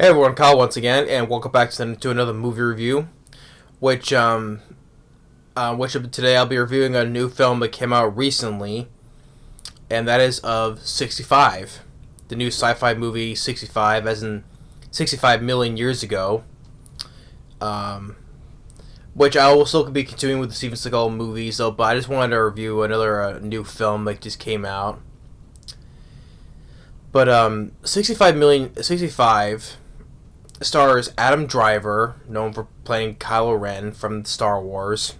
Hey everyone, Kyle once again, and welcome back to another movie review. Which today I'll be reviewing a new film that came out recently, and that is of 65, the new sci-fi movie 65, as in 65 million years ago. Which I will still be continuing with the Steven Seagal movies, though. But I just wanted to review another new film that just came out. But 65 stars Adam Driver, known for playing Kylo Ren from Star Wars.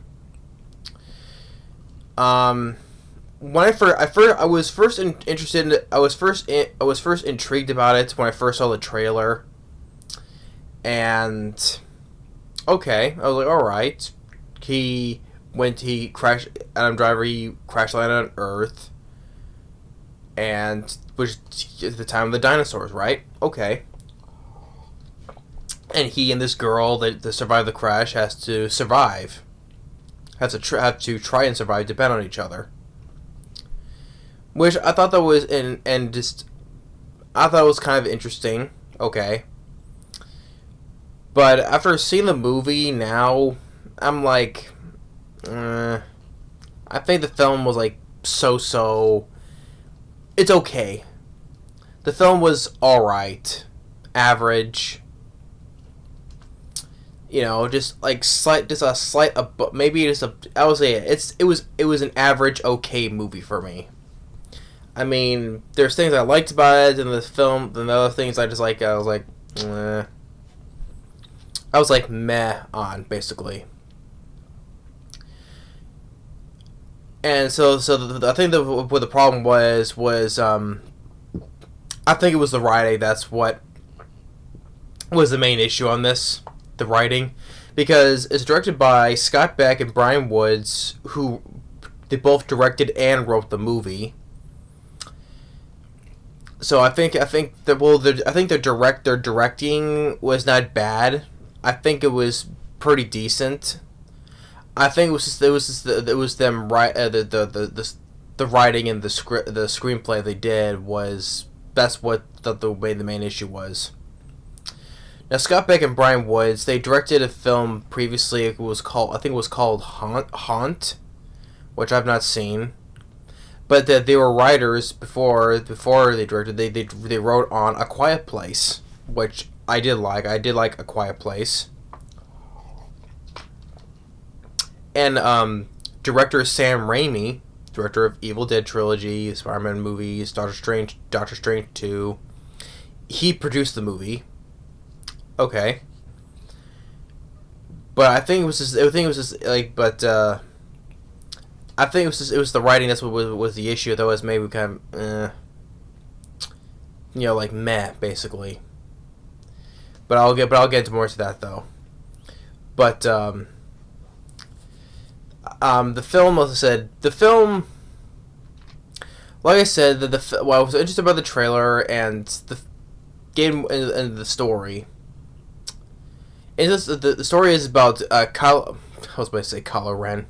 When I was first interested in I was first intrigued about it when I first saw the trailer, and okay, I was like, all right. Adam Driver, he crash landed on Earth, and which is the time of the dinosaurs, right? Okay. And he and this girl that survive the crash have to try and survive, depend on each other. Which I thought that was I thought it was kind of interesting. Okay. But after seeing the movie now, I'm like, I think the film was like so. It's okay. The film was alright, average. You know, just a slight, maybe just a. I would say it was an average, okay movie for me. I mean, there's things I liked about it in the film, then the other things I just like. I was like, I was like meh on basically. And so I think what the problem was I think it was the writing. That's what was the main issue on this. The writing, because it's directed by Scott Beck and Bryan who they both directed and wrote the movie. So I think their directing was not bad. I think it was pretty decent. I think it was them right the writing and the screenplay they did that's what the main issue was. Now, Scott Beck and Bryan they directed a film previously. I think it was called Haunt, which I've not seen. But they were writers before they directed. They wrote on A Quiet Place, which I did like. I did like A Quiet Place. And director Sam Raimi, director of Evil Dead trilogy, Spider-Man movies, Doctor Strange 2, he produced the movie. Okay, but I think it was just the writing that's what was the issue. That was maybe kind of like meh basically. But I'll get into more to that though. But the film, like I said, I was interested by the trailer and the game and the story. And the story is about Kylo. I was about to say Kylo Ren,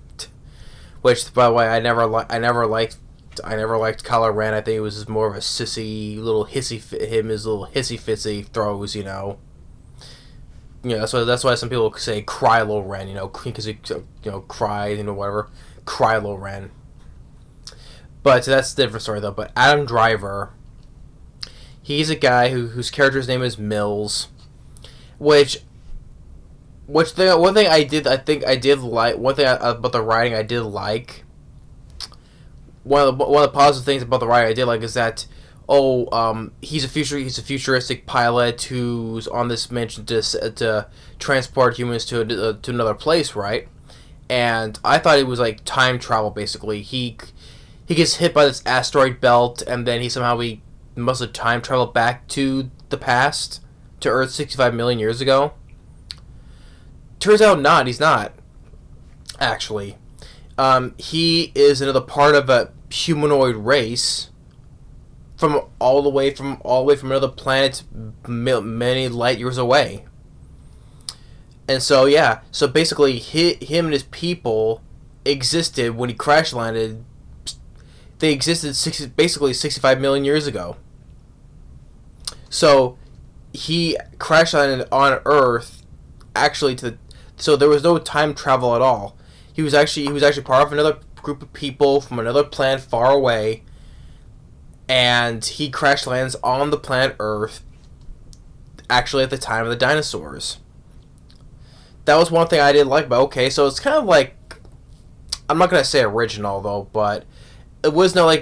which, by the way, I never liked Kylo Ren. I think it was just more of a sissy little his little hissy fitsy throws. That's why some people say Krylo Ren. Because he cries, whatever. Krylo Ren. But that's a different story though. But Adam Driver, he's a guy whose character's name is Mills, one thing about the writing I did like. One of the positive things about the writing I did like is that he's a futuristic pilot who's on this mission to transport humans to another place, right? And I thought it was like time travel basically. He gets hit by this asteroid belt, and then he must have time traveled back to the past, to Earth 65 million years ago. Turns out not. He's not. Actually, he is another part of a humanoid race from all the way from another planet, many light years away. And so basically, him and his people existed when he crash landed. They existed basically 65 million years ago. So he crash landed on Earth, actually so there was no time travel at all. He was actually part of another group of people from another planet far away, and he crash lands on the planet Earth, actually at the time of the dinosaurs. That was one thing I didn't like, but okay, so it's kind of like, I'm not gonna say original though, but it was no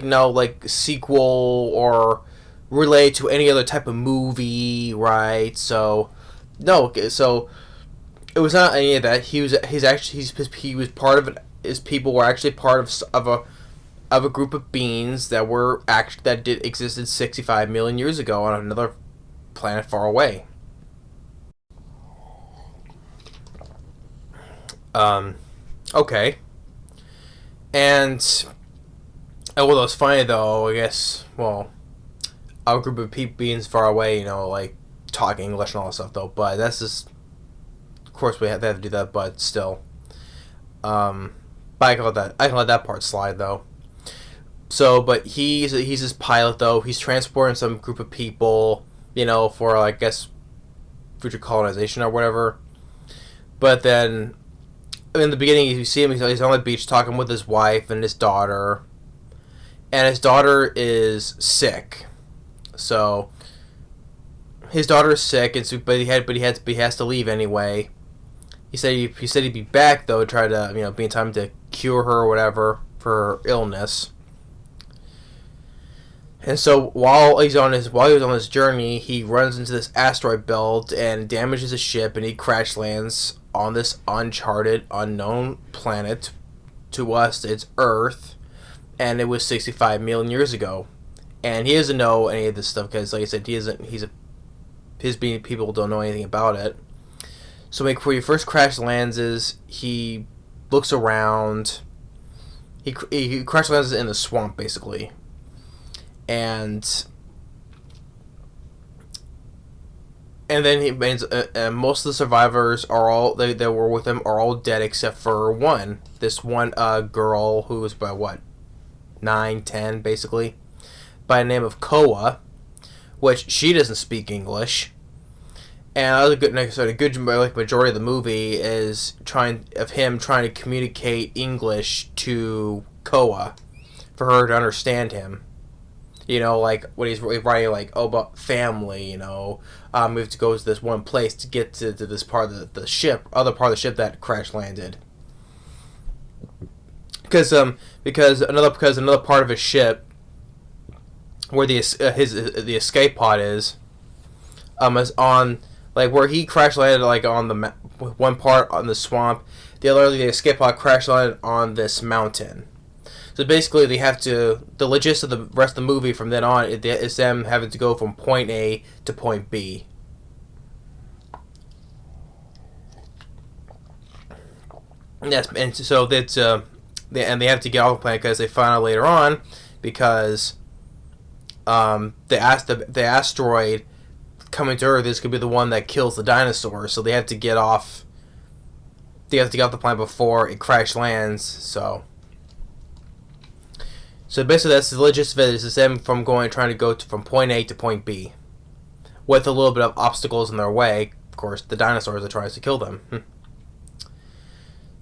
sequel or related to any other type of movie, right? So no, so it was not any of that. He was part of it. His people were actually part of a group of beings that did existed 65 million years ago on another planet far away. Okay. And although it's funny though, I guess, well, a group of beings far away, like talking English and all that stuff though, but that's just, of course they have to do that, but still. But I can let that part slide though. So, but he's this pilot though. He's transporting some group of people, for I guess future colonization or whatever. But then in the beginning, you see him. He's on the beach talking with his wife and his daughter, and his daughter is sick. So his daughter is sick, and so, but he has to leave anyway. He said he'd be back though, try to be in time to cure her or whatever for her illness. And so while he was on his journey, he runs into this asteroid belt and damages his ship, and he crash lands on this uncharted, unknown planet. To us, it's Earth, and it was 65 million years ago. And he doesn't know any of this stuff because, like I said, his people don't know anything about it. So before he first crash lands, he looks around. He crash lands in the swamp basically, and then most of the survivors are all that were with him are all dead except for this one girl who was by 9, 10 basically, by the name of Koa, which she doesn't speak English. And a good majority of the movie is him trying to communicate English to Koa for her to understand him. Like when he's writing about family, we have to go to this one place to get to this part of the ship, other part of the ship that crash landed. Because another part of his ship where the escape pod is on where he crash landed on the one part on the swamp, the escape pod crash landed on this mountain. So basically, the logistics of the rest of the movie from then on is them having to go from point A to point B. Yes, and so they have to get off the planet because they find out later on because the asteroid coming to Earth is going to be the one that kills the dinosaurs, so they have to get off. They have to get off the planet before it crash lands. So basically, that's the logistics of it. Is them trying to go from point A to point B, with a little bit of obstacles in their way. Of course, the dinosaurs that tries to kill them.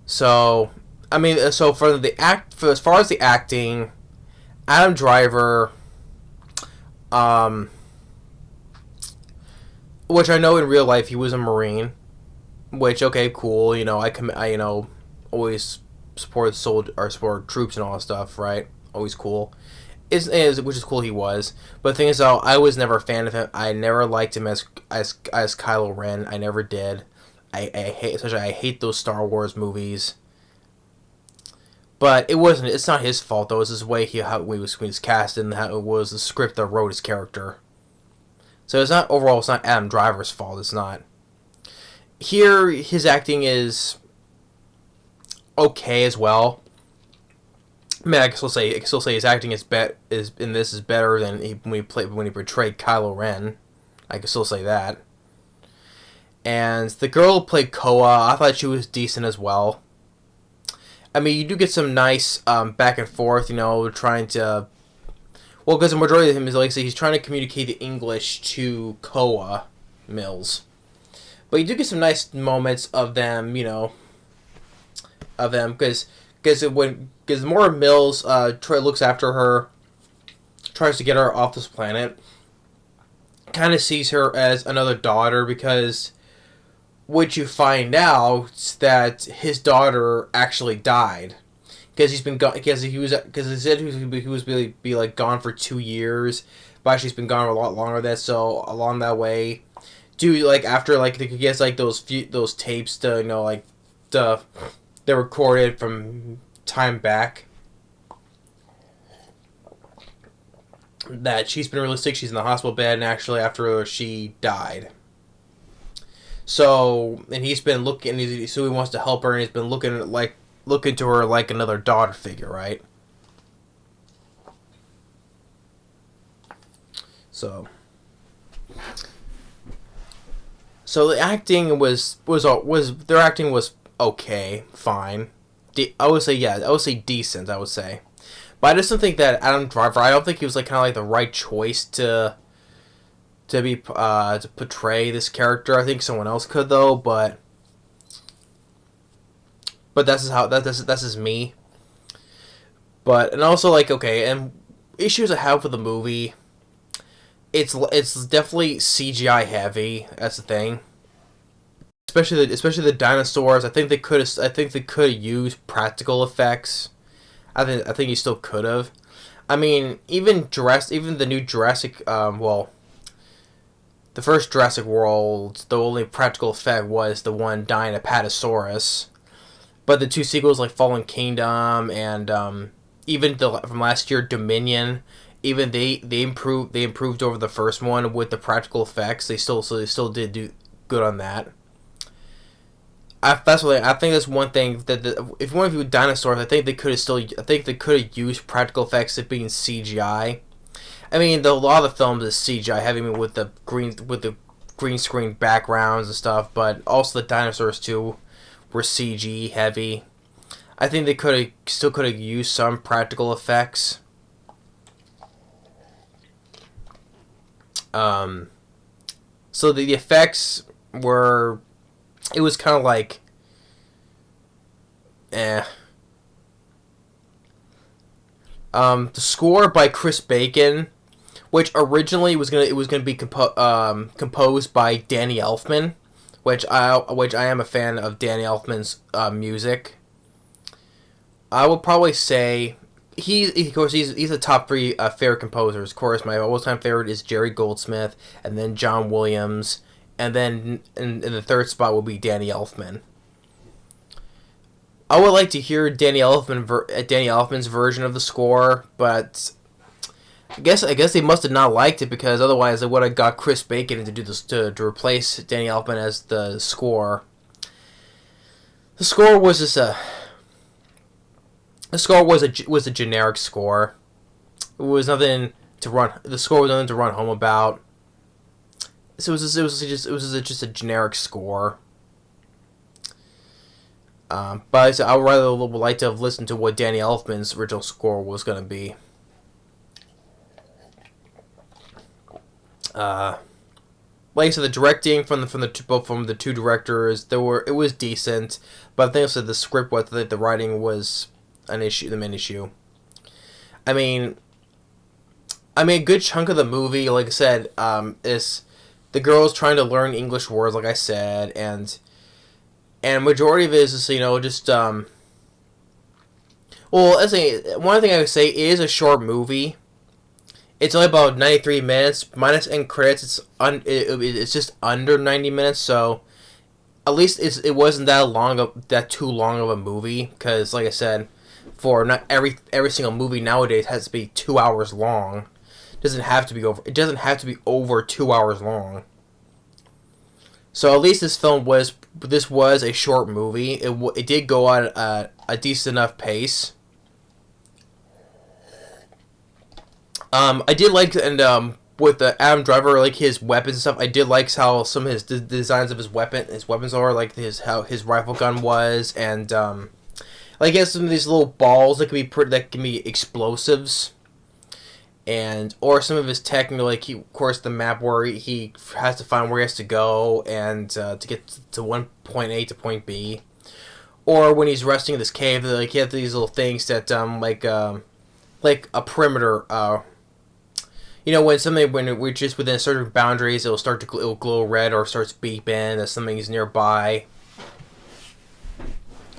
So, as far as the acting, Adam Driver, which I know in real life he was a Marine, which okay, cool. I always support support troops and all that stuff, right? Always cool. Which is cool he was. But the thing is though, I was never a fan of him. I never liked him as Kylo Ren. I never did. I hate those Star Wars movies. But it's not his fault though. It's his way he was cast and how it was the script that wrote his character. So it's not Adam Driver's fault. It's not. Here his acting is okay as well. I can still say his acting is better than when he portrayed Kylo Ren. I can still say that. And the girl who played Koa, I thought she was decent as well. You do get some nice back and forth, trying to. Well, because the majority of him is he's trying to communicate the English to Koa, Mills. But you do get some nice moments of them, because the more Mills looks after her, tries to get her off this planet, kind of sees her as another daughter, because what you find out that his daughter actually died, because he's been gone, because he said he was be like gone for 2 years, but actually he's been gone a lot longer than that. So along that way, like after like he gets like those tapes to they're recorded from time back, that she's been really sick, she's in the hospital bed, and actually after she died. So, and he's been looking, so he wants to help her, and he's been looking to her like another daughter figure, right? So the acting was their acting was okay, fine. I would say decent, I would say. But I just don't think that Adam Driver, I don't think he was like kind of like the right choice to portray this character. I think someone else could though, but that's just me. But, and also like, okay, and issues I have with the movie, it's definitely CGI heavy. That's the thing. Especially the dinosaurs. I think they could have used practical effects. I think you still could have. I mean, even the new Jurassic, the first Jurassic World, the only practical effect was the one dying Apatosaurus. But the two sequels like Fallen Kingdom and even from last year Dominion, even they improved over the first one with the practical effects. They still did do good on that. I think that's one thing that if you want to view dinosaurs, I think they could have used practical effects of being CGI. I mean, a lot of the films is CGI heavy, with the green screen backgrounds and stuff, but also the dinosaurs too were CG heavy. I think they still could have used some practical effects. So the effects were, it was kind of like, The score by Chris Bacon, which originally was gonna be composed by Danny Elfman, which I am a fan of Danny Elfman's music. I would probably say he's the top three favorite composers. Of course, my all-time favorite is Jerry Goldsmith, and then John Williams, and then in the third spot will be Danny Elfman. I would like to hear Danny Elfman's version of the score, but I guess they must have not liked it, because otherwise they would have got Chris Bacon to do this to replace Danny Elfman as the score. The score was just was a generic score. It was nothing to run. The score was nothing to run home about. So it was just a generic score. But I would rather like to have listened to what Danny Elfman's original score was going to be. Like I said, the directing from the two directors, it was decent, but I think also the script was that the writing was the main issue. I mean, a good chunk of the movie, like I said, is the girls trying to learn English words, like I said, and majority of it is just, just well, one thing I would say, it is a short movie. It's only about 93 minutes minus end credits. It's just under 90 minutes, so at least it wasn't that too long of a movie, because like I said, for not every single movie nowadays has to be 2 hours long. It doesn't have to be over 2 hours long. So at least this was a short movie. It did go at a decent enough pace. I did like, and with the Adam Driver, like his weapons and stuff, I did like how some of his designs of his weapons are, like how his rifle gun was, and like he has some of these little balls that can be explosives. and or some of his tech, like he, of course, the map where he has to find where he has to go and to get to one point A to point B, or when he's resting in this cave, like he has these little things that like a perimeter. When something when we're just within certain boundaries, it'll glow red or starts beeping as something's nearby,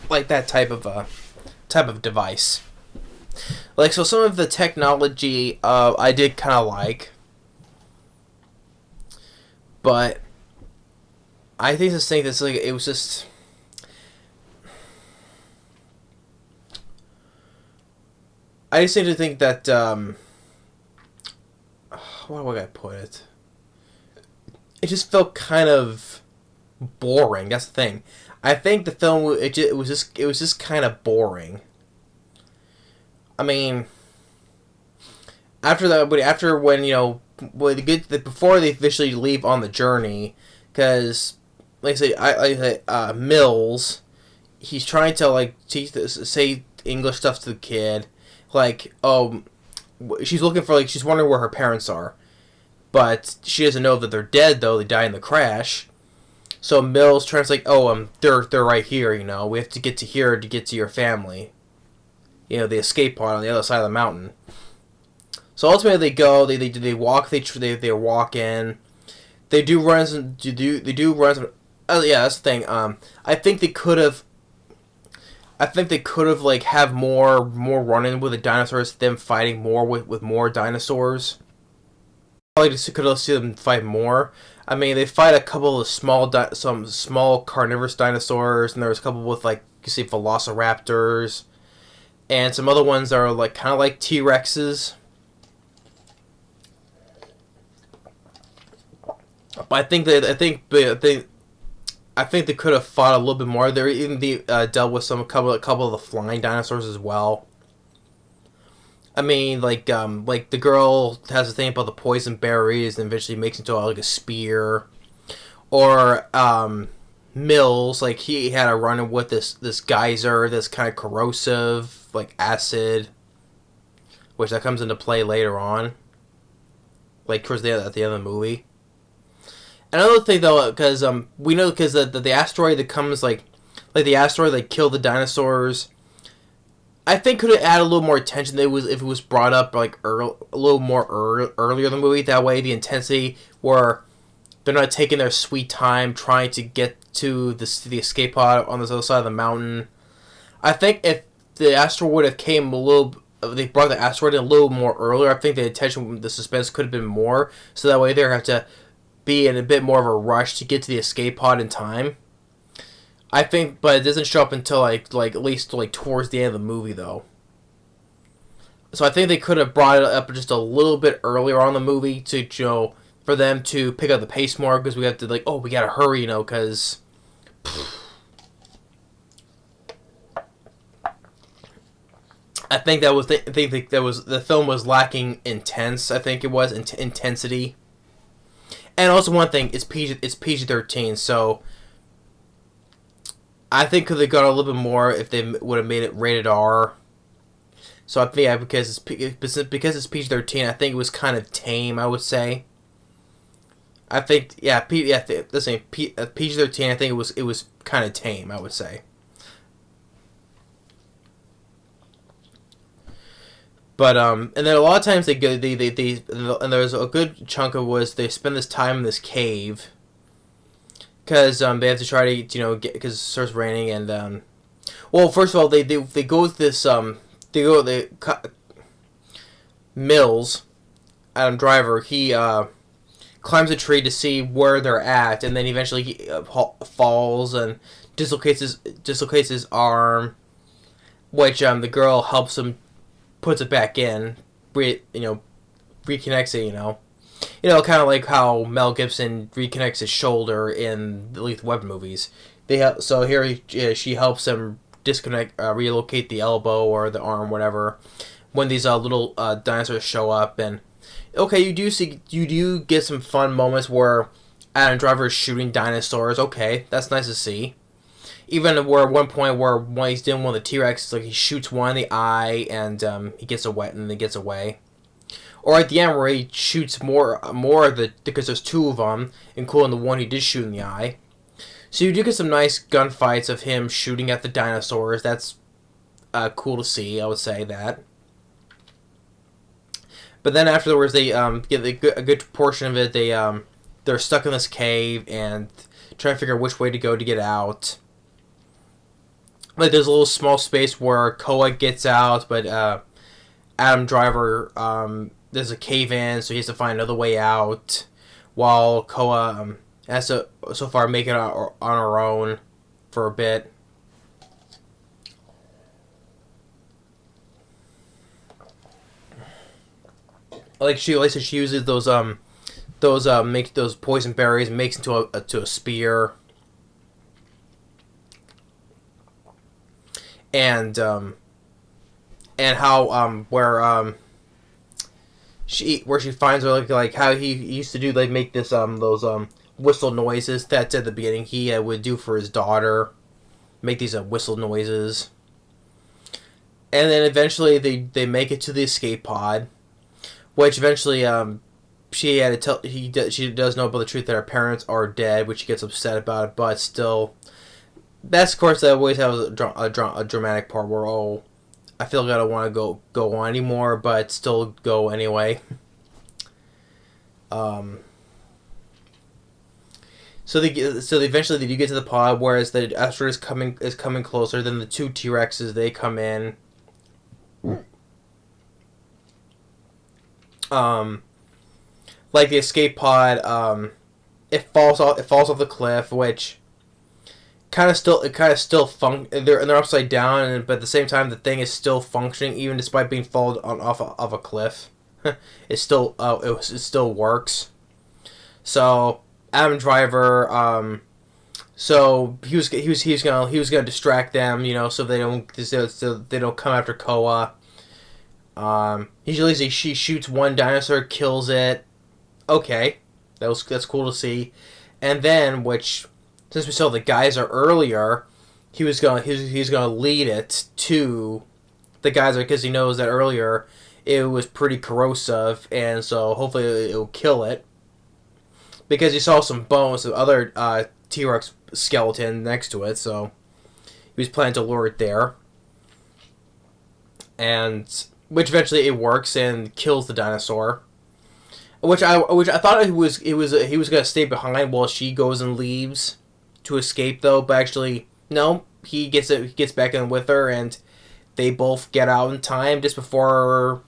like that type of device. Like, so some of the technology I did kind of like, but I think this thing that's like it was just. I just seem to think that how do I put it? It just felt kind of boring. That's the thing. I think the film it was just kind of boring. I mean, after when before they officially leave on the journey, because like I say, Mills, he's trying to like say English stuff to the kid, like she's looking for she's wondering where her parents are, but she doesn't know that they're dead though they died in the crash. So Mills tries like, they're right here. We have to get to here to get to your family. The escape pod on the other side of the mountain. So ultimately, they go. They walk. They walk in. They do run some. They do run some. Oh yeah, that's the thing. I think they could have. Like have more run-in with the dinosaurs. Them fighting more with more dinosaurs. Probably just could have seen them fight more. I mean, they fight a couple of some small carnivorous dinosaurs, and there was a couple with like you see velociraptors. And some other ones are like kind of like T-Rexes. But I think they could have fought a little bit more. They even dealt with a couple of the flying dinosaurs as well. I mean, like the girl has a thing about the poison berries and eventually makes it into like a spear. Or Mills, like he had a run with this geyser that's kind of corrosive, like acid, which that comes into play later on, like towards the end of the movie. Another thing though, because we know because the asteroid that comes like the asteroid that killed the dinosaurs, I think could have added a little more attention. If it was brought up like a little more earlier in the movie. That way the intensity where they're not taking their sweet time trying to get to the escape pod on this other side of the mountain. I think if the asteroid would have came they brought the asteroid in a little more earlier, I think the suspense could have been more. So that way they have to be in a bit more of a rush to get to the escape pod in time. I think, but it doesn't show up until like at least like towards the end of the movie though. So I think they could have brought it up just a little bit earlier on in the movie to for them to pick up the pace more, because we have to we gotta hurry, because I think the film was lacking intense. I think it was intensity, and also one thing it's PG-13, so I think could have got a little bit more if they would have made it rated R. So I think because it's PG-13, I think it was kind of tame, I would say. I think PG-13. I think it was kind of tame, I would say. But and then a lot of times they and there's a good chunk of they spend this time in this cave because they have to try to get because it starts raining and well, first of all they go with this Mills, Adam Driver, he climbs a tree to see where they're at, and then eventually he falls and dislocates his arm, which the girl helps him, puts it back in, reconnects it, kind of like how Mel Gibson reconnects his shoulder in the Lethal Weapon movies. So here she helps him relocate the elbow or the arm, whatever, when these little dinosaurs show up. And okay, you do get some fun moments where Adam Driver is shooting dinosaurs. Okay, that's nice to see. Even where at one point when he's doing one of the T-Rex, like he shoots one in the eye and he gets away. Or at the end where he shoots more of the, because there's two of them, including the one he did shoot in the eye. So you do get some nice gunfights of him shooting at the dinosaurs. That's cool to see. I would say that. But then afterwards, they get a good portion of it. They're stuck in this cave and trying to figure out which way to go to get out. Like there's a little small space where Koa gets out, but Adam Driver there's a cave in, so he has to find another way out. While Koa has to so far make it on her own for a bit. Like she uses those make those poison berries, makes into a spear, and how she finds her like how he used to do, like make this those whistle noises that at the beginning he would do for his daughter, make these whistle noises, and then eventually they make it to the escape pod, which eventually she had to tell she does know about the truth that her parents are dead, which she gets upset about it, but still, that's of course that always has a dramatic part where I feel like I don't want to go on anymore, but still go anyway. So eventually they do get to the pod, whereas the asteroid is coming closer. Then the two T-Rexes, they come in. Like the escape pod, it falls off the cliff, which kind of still they're upside down, but at the same time the thing is still functioning even despite being fallen off of a cliff. It still works. So Adam Driver, so he was gonna distract them, so they don't come after Koa. Usually she shoots one dinosaur, kills it. Okay, that's cool to see. And then, which, since we saw the geyser earlier, he's gonna lead it to the geyser because he knows that earlier it was pretty corrosive, and so hopefully it'll kill it. Because he saw some bones of other T-Rex skeleton next to it, so he was planning to lure it there. And which eventually it works and kills the dinosaur. Which I thought he was gonna stay behind while she goes and leaves to escape, though, but actually no, he gets back in with her, and they both get out in time just before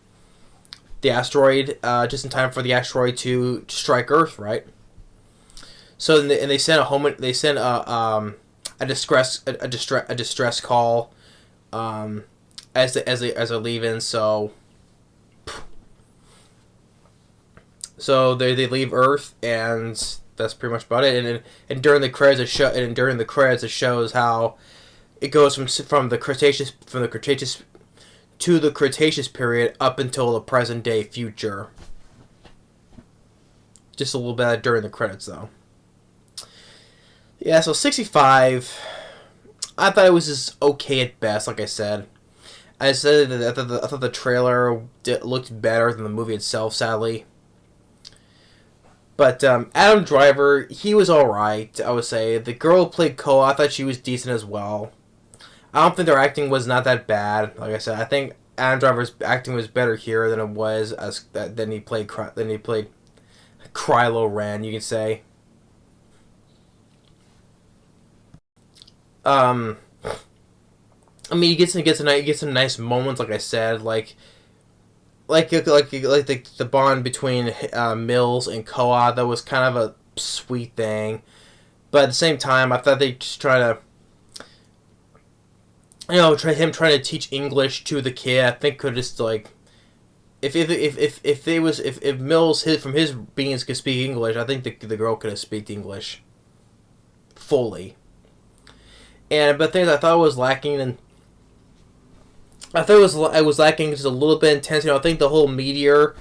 the asteroid, just in time for the asteroid to strike Earth, right? So they send a distress call as they're leaving. So they leave Earth, and that's pretty much about it. And during the credits it shows how it goes from the Cretaceous to the Cretaceous period up until the present day future. Just a little bit during the credits, though. Yeah, so 65, I thought it was just okay at best, like I said. I said that I thought the trailer looked better than the movie itself, sadly. But Adam Driver, he was alright, I would say. The girl who played Koa, I thought she was decent as well. I don't think their acting was not that bad. Like I said, I think Adam Driver's acting was better here than it was than he played Kylo Ren, you can say. I mean, you get some nice moments, like I said, like the bond between Mills and Koa. That was kind of a sweet thing, but at the same time, I thought they just trying to teach English to the kid. I think could just like if Mills from his beings could speak English, I think the girl could have speak English fully. But things I thought was lacking, and I thought it was lacking just a little bit of intensity. I think the whole meteor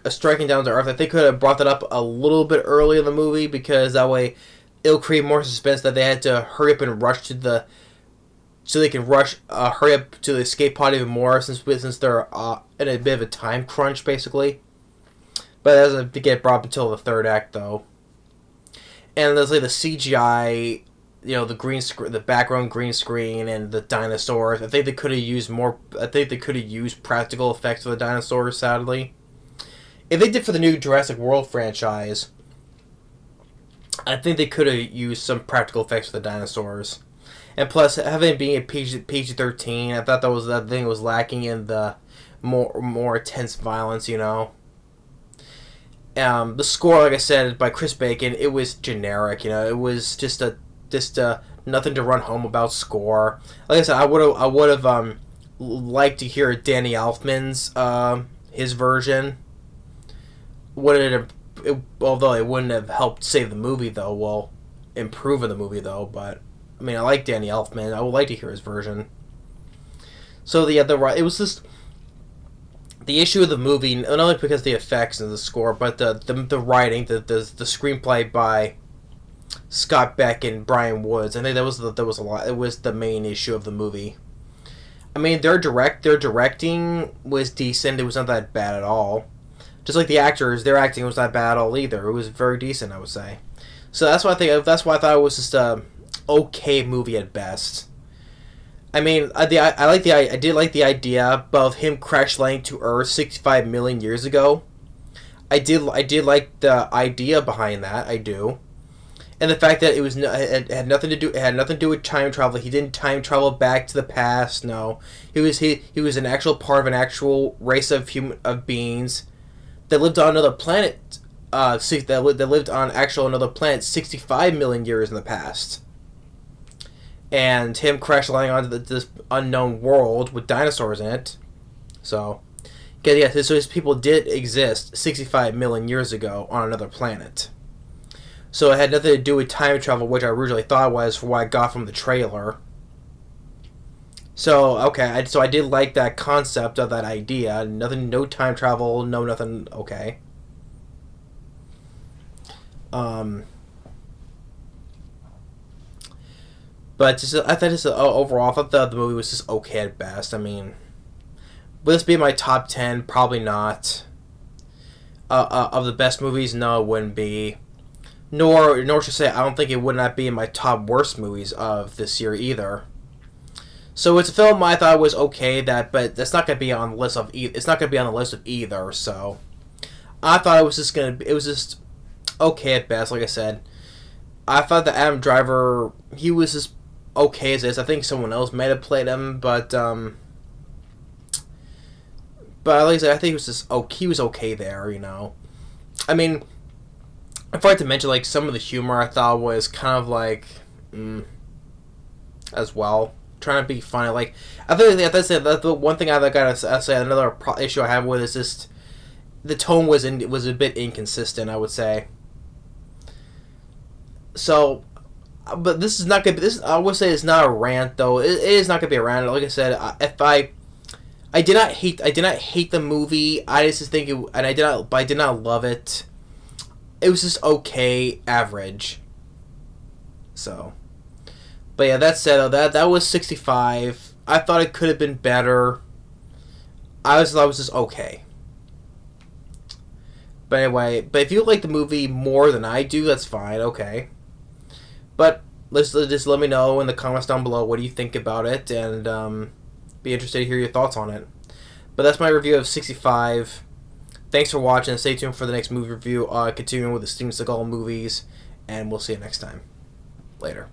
striking down to Earth, I think could have brought that up a little bit earlier in the movie, because that way it'll create more suspense that they had to hurry up and rush to so they can hurry up to the escape pod even more, since they're in a bit of a time crunch, basically. but it doesn't get brought up until the third act though. And there's like the CGI, the green screen, the background green screen, and the dinosaurs. I think they could have used more. I think they could have used practical effects for the dinosaurs. Sadly, if they did for the new Jurassic World franchise, I think they could have used some practical effects for the dinosaurs. And plus, having it being a PG-13, I thought that thing was lacking in the more intense violence. The score, like I said, by Chris Bacon, it was generic. It was just a nothing to run home about score. Like I said, I would have liked to hear Danny Elfman's his version. Although it wouldn't have helped save the movie though, well, improve in the movie though. But I mean, I like Danny Elfman. I would like to hear his version. So it was just the issue of the movie, not only because of the effects and the score, but the writing, the screenplay by Scott Beck and Bryan Woods. I think that was a lot. It was the main issue of the movie. I mean, their directing was decent. It was not that bad at all. Just like the actors, their acting was not bad at all either. It was very decent, I would say. So that's why I thought it was just a okay movie at best. I mean, I did like the idea of him crash landing to Earth 65 million years ago. I did like the idea behind that. I do. And the fact that it had nothing to do with time travel. He didn't time travel back to the past. No, he was an actual part of an actual race of beings that lived on another planet. That lived on another planet 65 million years in the past. And him crash landing onto this unknown world with dinosaurs in it. So his people did exist 65 million years ago on another planet. So it had nothing to do with time travel, which I originally thought was for what I got from the trailer. So, okay, I did like that concept of that idea. No time travel, no nothing, okay. But overall, I thought the movie was just okay at best. I mean, would this be my top 10? Probably not. Of the best movies, no, it wouldn't be. Nor should I say, I don't think it would not be in my top worst movies of this year either. So it's a film I thought was okay, but that's not gonna be on the list of it's not gonna be on the list of either. So I thought it was just okay at best. Like I said, I thought that Adam Driver, he was just okay as is. I think someone else might have played him, but like I said, I think he was just he was okay there. I mean, I forgot to mention, like, some of the humor I thought was kind of like as well, trying to be funny. Like, I think that's the one thing I gotta say. Another issue I have with it is just the tone was a bit inconsistent, I would say. So, but this is not gonna be this. I would say it's not a rant though. It is not gonna be a rant. Like I said, I did not hate the movie. I just think I did not love it. It was just okay, average. So, but yeah, that said, that was 65. I thought it could have been better. I thought it was just okay. But anyway, if you like the movie more than I do, that's fine. Okay. But just let me know in the comments down below what do you think about it, and be interested to hear your thoughts on it. But that's my review of 65. Thanks for watching. Stay tuned for the next movie review. Continuing with the Steven Seagal movies, and we'll see you next time. Later.